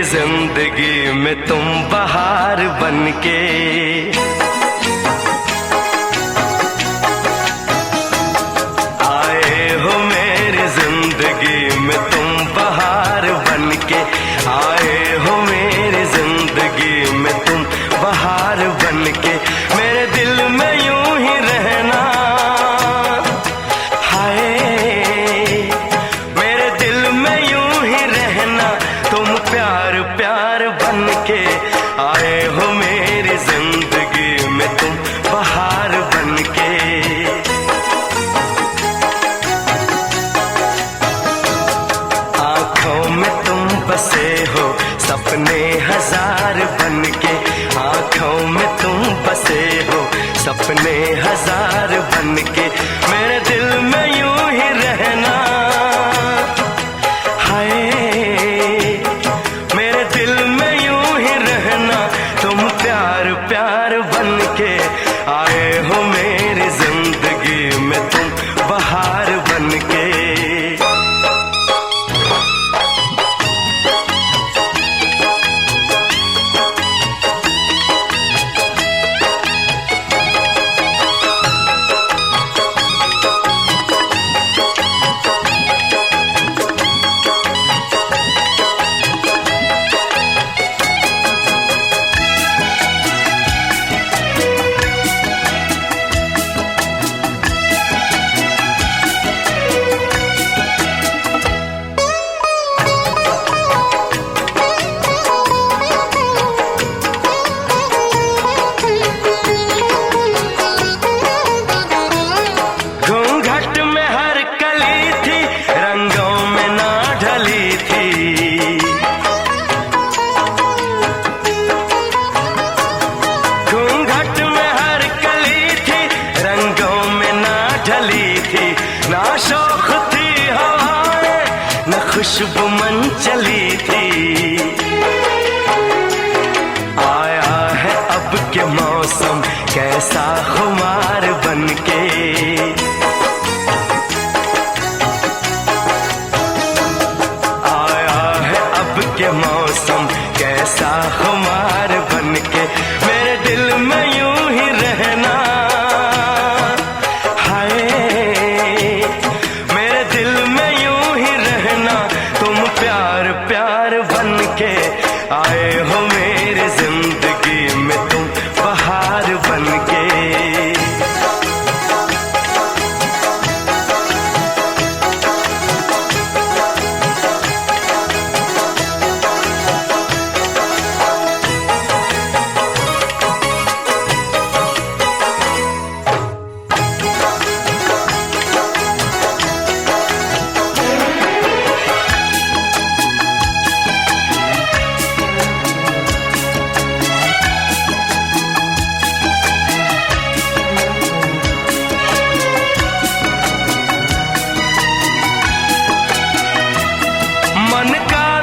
जिंदगी में तुम बहार बनके, आए हो मेरी जिंदगी में तुम बहार बनके, आए हो मेरी जिंदगी में तुम बहार बनके। मेरे दिल में यूं ही रहना, हाय मेरे दिल में यूं ही रहना, तुम प्यार प्यार बनके, आए हो मेरी जिंदगी में तुम बहार बनके। आंखों में तुम बसे हो सपने हजार बनके, आंखों में तुम बसे हो सपने हजार बनके। मेरे दिल में यूं ही रहना, हाय मेरे दिल में यूं ही रहना, तुम प्यार प्यार बनके, आए हो मेरी जिंदगी में तुम बहार बनके। ना शौक थी हवाएं न खुशबू मन चली थी, आया है अब के मौसम कैसा खुमार बनके, आया है अब के मौसम कैसा खुमार बनके। मेरे दिल में यूं ही रहना, प्यार प्यार बनके, आए हो मेरी जिंदगी में तुम बहार बनके।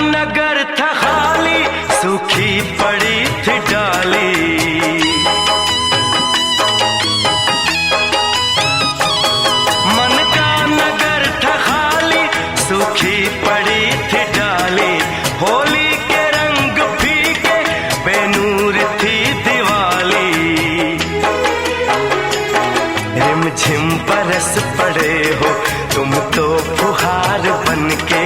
नगर था खाली सूखी पड़ी थी डाली, मन का नगर था खाली सूखी पड़ी थी डाली। होली के रंग फीके बेनूर थी दिवाली, रिमझिम बरस पड़े हो तुम तो फुहार बनके,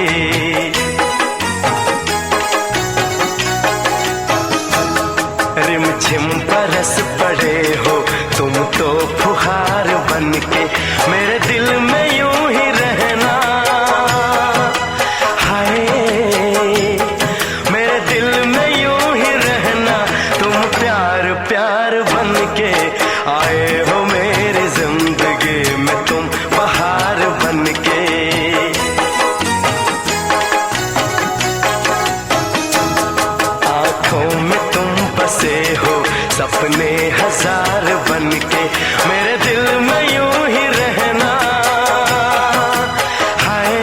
रिमझिम बरस पड़े हो तुम तो फुहार बनके। मेरे दिल में यूं ही रहना, सपने हजार बन के मेरे दिल में यूं ही रहना। हाय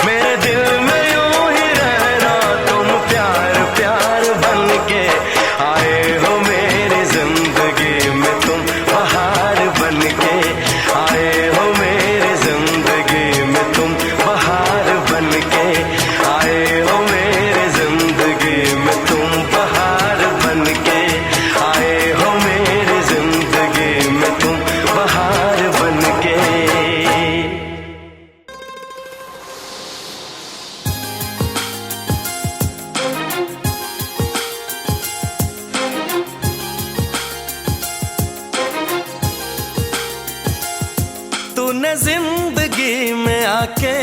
मेरे दिल में यूं ही रहना, तुम प्यार प्यार बन के आए हो मेरी जिंदगी में, तुम बहार बन के आए हो मेरी जिंदगी में, तुम बहार बन के आए हो मेरी जिंदगी में, तुम बहार बन के आए हो मेरी जिंदगी में, तुम बहार बन के। तूने जिंदगी में आके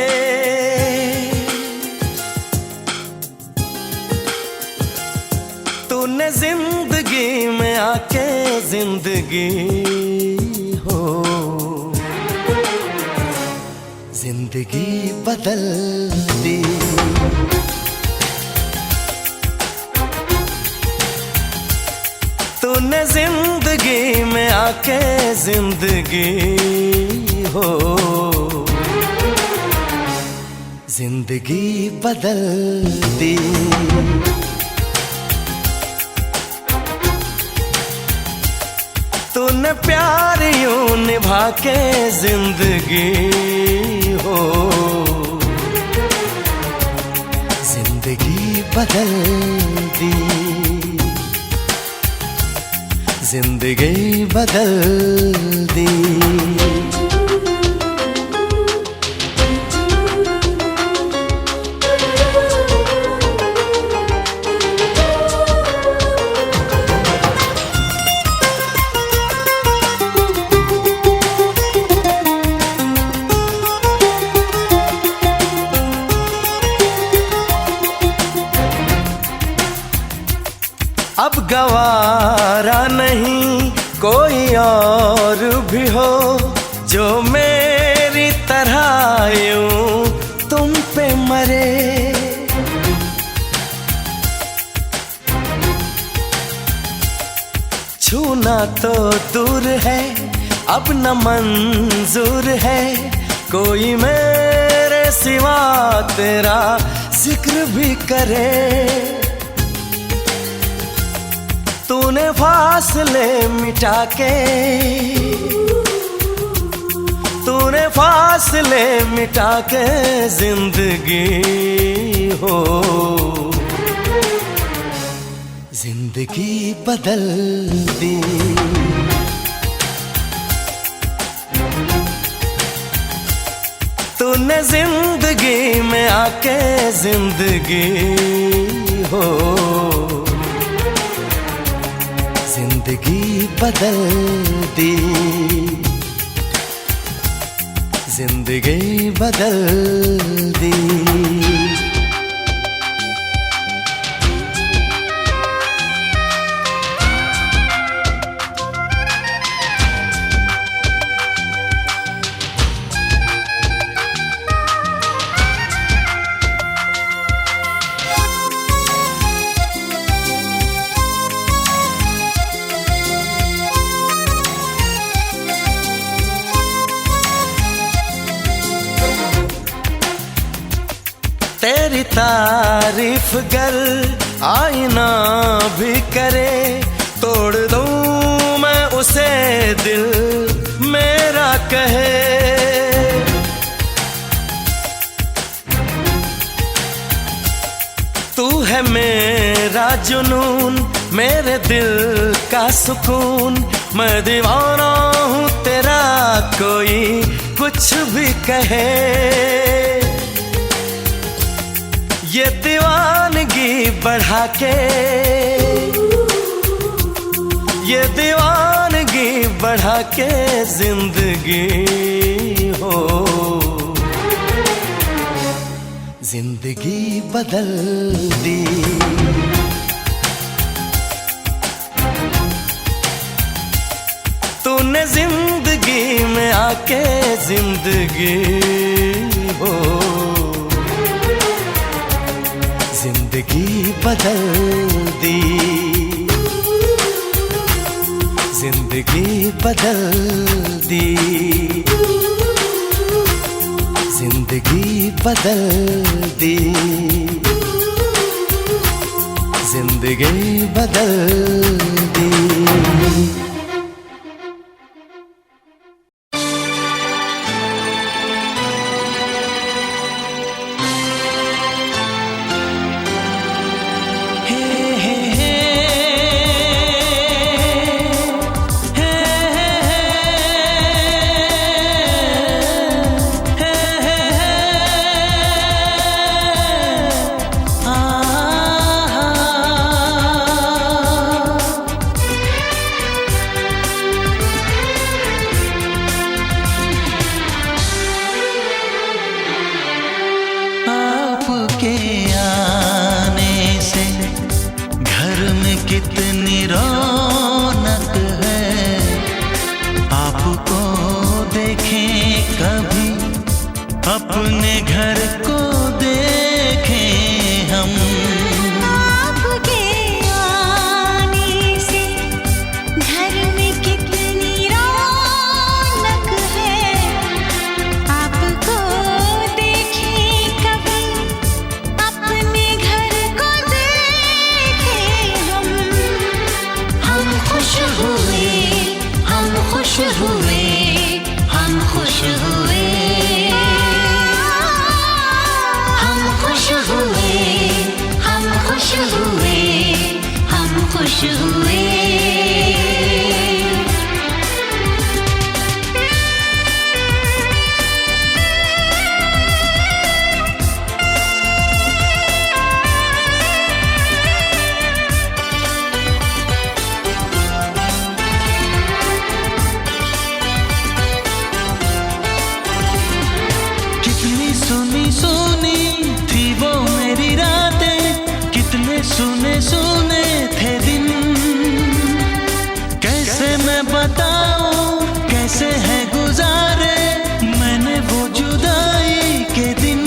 तूने जिंदगी में आके जिंदगी हो जिंदगी बदल दी। तूने जिंदगी में आके जिंदगी हो जिंदगी बदल दी। तूने प्यार यूं निभा के जिंदगी हो जिंदगी बदल दी। जिंदगी बदल दी। अब गवारा नहीं कोई और भी हो जो मेरी तरह यूं तुम पे मरे। छूना तो दूर है अब न मंजूर है, कोई मेरे सिवा तेरा जिक्र भी करे। तूने फासले मिटा के तूने फासले मिटा के जिंदगी हो जिंदगी बदल दी। तूने जिंदगी में आके जिंदगी हो जिंदगी बदल दी। जिंदगी बदल दी। तेरी तारीफ गर आईना भी करे, तोड़ दूं मैं उसे दिल मेरा कहे। तू है मेरा जुनून मेरे दिल का सुकून, मैं दीवाना हूँ तेरा कोई कुछ भी कहे। ये दीवानगी बढ़ा के ये दीवानगी बढ़ा के जिंदगी हो जिंदगी बदल दी। तूने जिंदगी में आके जिंदगी हो जिंदगी बदल दी। जिंदगी बदल दी, जिंदगी बदल दी, जिंदगी बदल दी। कितनी रौनक है, आपको देखें कभी अपने घर को देखें हम। आपके आने से घर में कितनी रौनक है, आपको देखें कभी अपने घर को देखें हम। हम खुश हुए, हम खुश हुए, हम खुश हुए, हम खुश हुए, हम खुश हुए, हम खुश हुए। कितनी सुनी सुनी थी वो मेरी रातें, कितने सुने सुने थे दिन। कैसे मैं बताऊं कैसे है गुजारे मैंने वो जुदाई के दिन।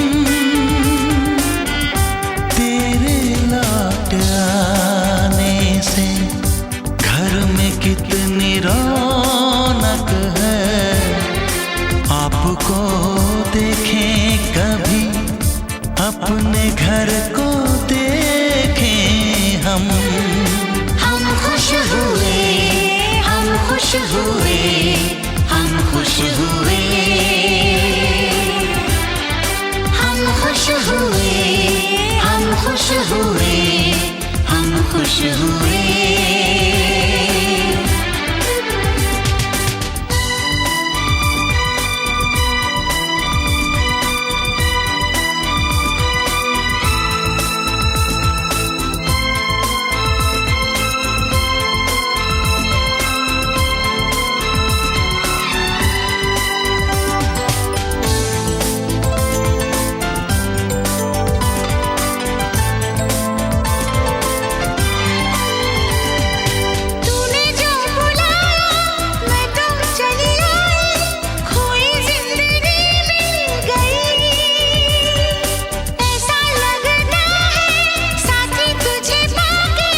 तेरे लौट आने से घर में कितनी रौनक है, आपको देखें कभी अपने घर को देखें हम। हम खुश हुए, हम खुश हुए, हम खुश हुए, हम खुश हुए, हम खुश हुए, हम खुश हुए। तूने जो बुलाया मैं तो चली आई, खोई जिंदगी मिल गई। ऐसा लगता है साथी तुझे पाके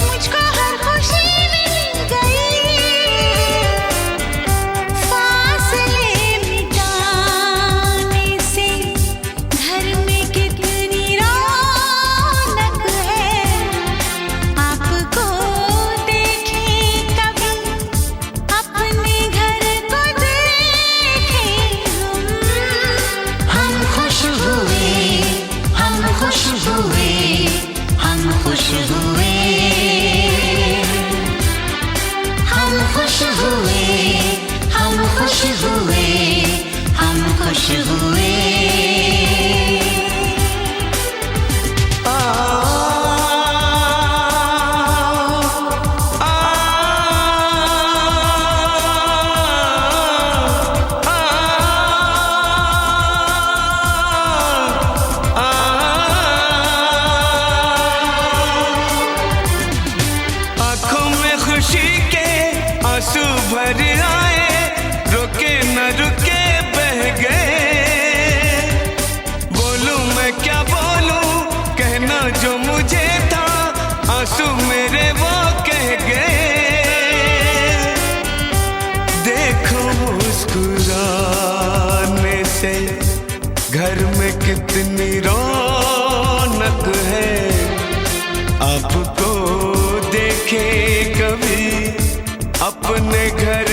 मुझको हर खुशी मिल गई। फासले मिटाने से घर में कितनी रौनक है, आपको देखें कभी अपने घर को देखें हम। हम खुश हुए, हम खुश हुए, हम खुश हुए, हम खुश हुए, हम खुश हुए, हम खुश हुए। आँखों में खुशी के आंसू भर आए, रुके न रुके बह गए। बोलूं मैं क्या बोलूं, कहना जो मुझे था आंसू मेरे वो कह गए। कितनी रौनक है, आपको देखे कभी अपने घर